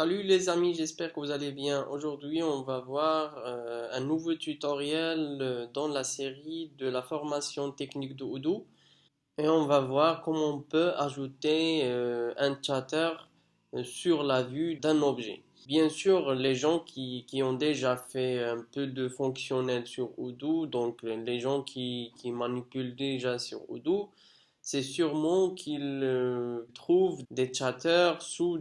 Salut les amis, j'espère que vous allez bien. Aujourd'hui, on va voir un nouveau tutoriel dans la série de la formation technique de Odoo et on va voir comment on peut ajouter un chatter sur la vue d'un objet. Bien sûr, les gens qui ont déjà fait un peu de fonctionnel sur Odoo, donc les gens qui manipulent déjà sur Odoo, c'est sûrement qu'ils trouvent des chatters sous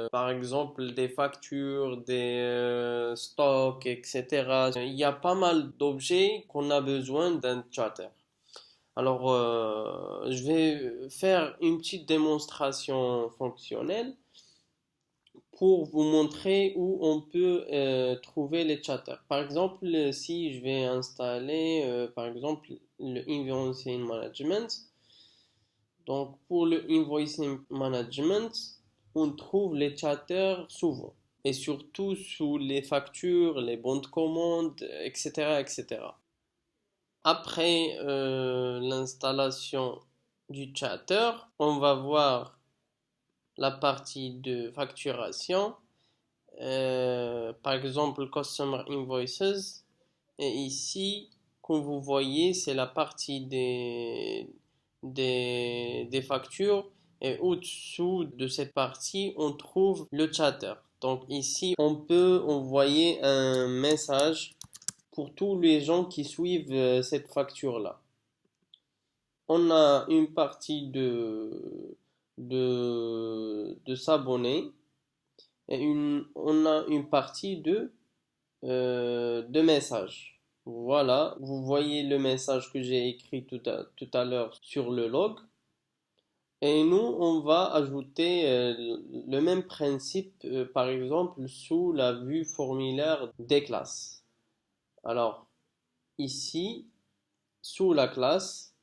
par exemple, des factures, des stocks, etc. Il y a pas mal d'objets qu'on a besoin d'un chatter. Alors, je vais faire une petite démonstration fonctionnelle pour vous montrer où on peut trouver les chatters. Par exemple, si je vais installer, par exemple, le Invoicing Management. Donc, pour le Invoicing Management, on trouve les chatters souvent. Et surtout sous les factures, les bons de commande, etc., etc. Après l'installation du chatter, on va voir la partie de facturation, par exemple Customer Invoices. Et ici, comme vous voyez, c'est la partie des factures. Et au-dessous de cette partie, on trouve le chatter. Donc ici, on peut envoyer un message pour tous les gens qui suivent cette facture-là. On a une partie de s'abonner et on a une partie de messages. Voilà, vous voyez le message que j'ai écrit tout à l'heure sur le log. Et nous, on va ajouter le même principe, par exemple, sous la vue formulaire des classes. Alors, ici, sous la classe,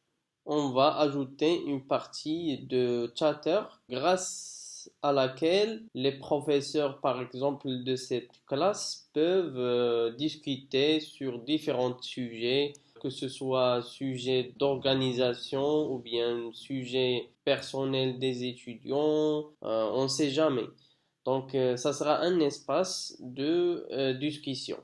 on va ajouter une partie de chatter grâce à laquelle les professeurs, par exemple, de cette classe peuvent discuter sur différents sujets, que ce soit sujet d'organisation ou bien sujet personnel des étudiants, on ne sait jamais. Donc, ça sera un espace de discussion.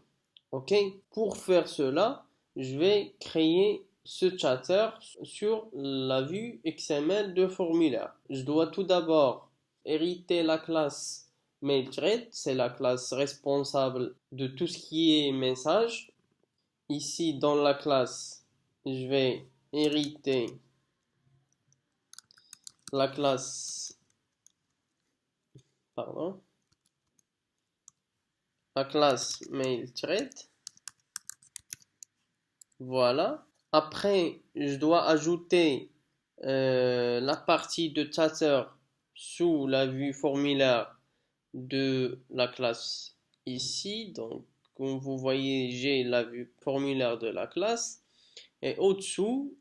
OK? Pour faire cela, je vais créer ce chatter sur la vue XML de formulaire. Je dois tout d'abord hériter la classe MailThread, c'est la classe responsable de tout ce qui est message. Ici, dans la classe, je vais hériter la classe, pardon, la classe MailThread. Voilà. Après, je dois ajouter la partie de chatter sous la vue formulaire de la classe ici. Donc, comme vous voyez, j'ai la vue formulaire de la classe. Et au-dessous,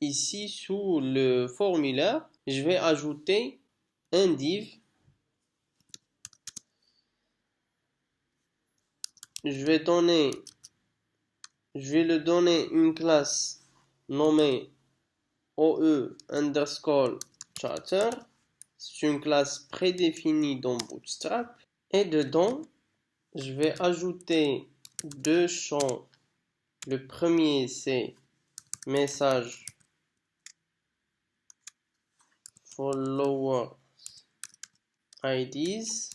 ici, sous le formulaire, je vais ajouter un div. Je vais le donner une classe nommée OE underscore chatter. C'est une classe prédéfinie dans Bootstrap. Et dedans, je vais ajouter deux champs. Le premier, c'est message follower IDs.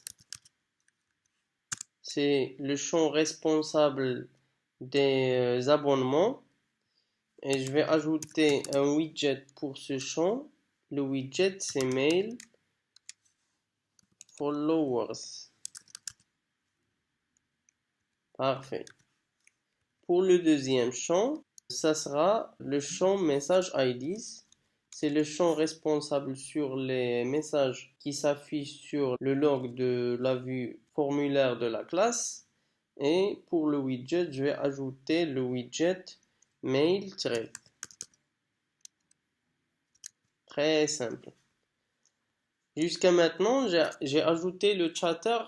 C'est le champ responsable des abonnements. Et je vais ajouter un widget pour ce champ. Le widget, c'est mail followers. Parfait. Pour le deuxième champ, ça sera le champ message IDs. C'est le champ responsable sur les messages qui s'affichent sur le log de la vue formulaire de la classe. Et pour le widget, je vais ajouter le widget mail thread. Très simple. Jusqu'à maintenant, j'ai ajouté le chatter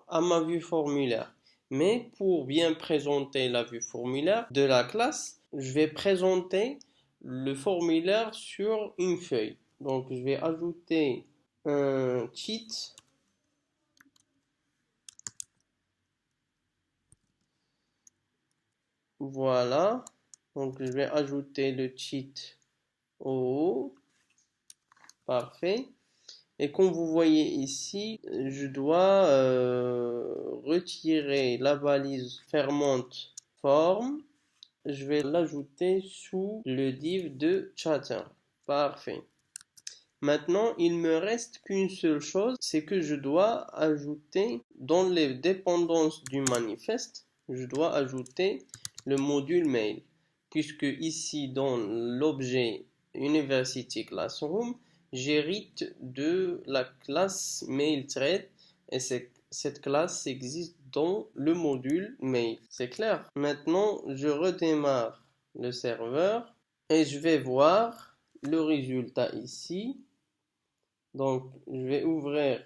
à ma vue formulaire. Mais pour bien présenter la vue formulaire de la classe, je vais présenter le formulaire sur une feuille. Donc, je vais ajouter un cheat Voilà. Donc, je vais ajouter le cheat au haut. Parfait. Et comme vous voyez ici, je dois retirer la balise fermante form. Je vais l'ajouter sous le div de chatter. Parfait. Maintenant, il me reste qu'une seule chose, c'est que je dois ajouter dans les dépendances du manifeste, je dois ajouter le module mail. Puisque ici, dans l'objet University Classroom, j'hérite de la classe mailThread et cette classe existe dans le module mail. C'est clair? Maintenant, je redémarre le serveur et je vais voir le résultat ici. Donc, je vais ouvrir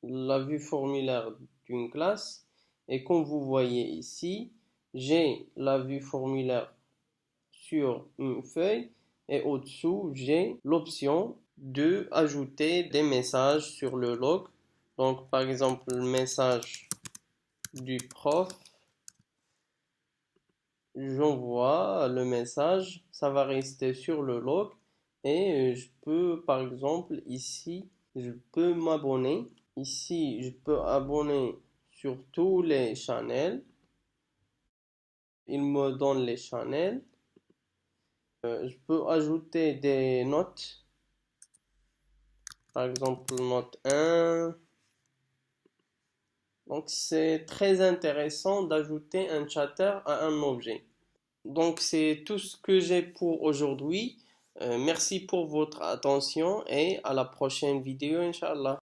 la vue formulaire d'une classe et comme vous voyez ici, j'ai la vue formulaire sur une feuille et au-dessous, j'ai l'option de ajouter des messages sur le log. Donc, par exemple, le message du prof, j'envoie le message, ça va rester sur le log et je peux, par exemple, ici, je peux m'abonner. Ici, je peux abonner sur tous les channels. Il me donne les channels. Je peux ajouter des notes. Par exemple, note 1. Donc, c'est très intéressant d'ajouter un chatter à un objet. Donc, c'est tout ce que j'ai pour aujourd'hui. Merci pour votre attention et à la prochaine vidéo, Inch'Allah.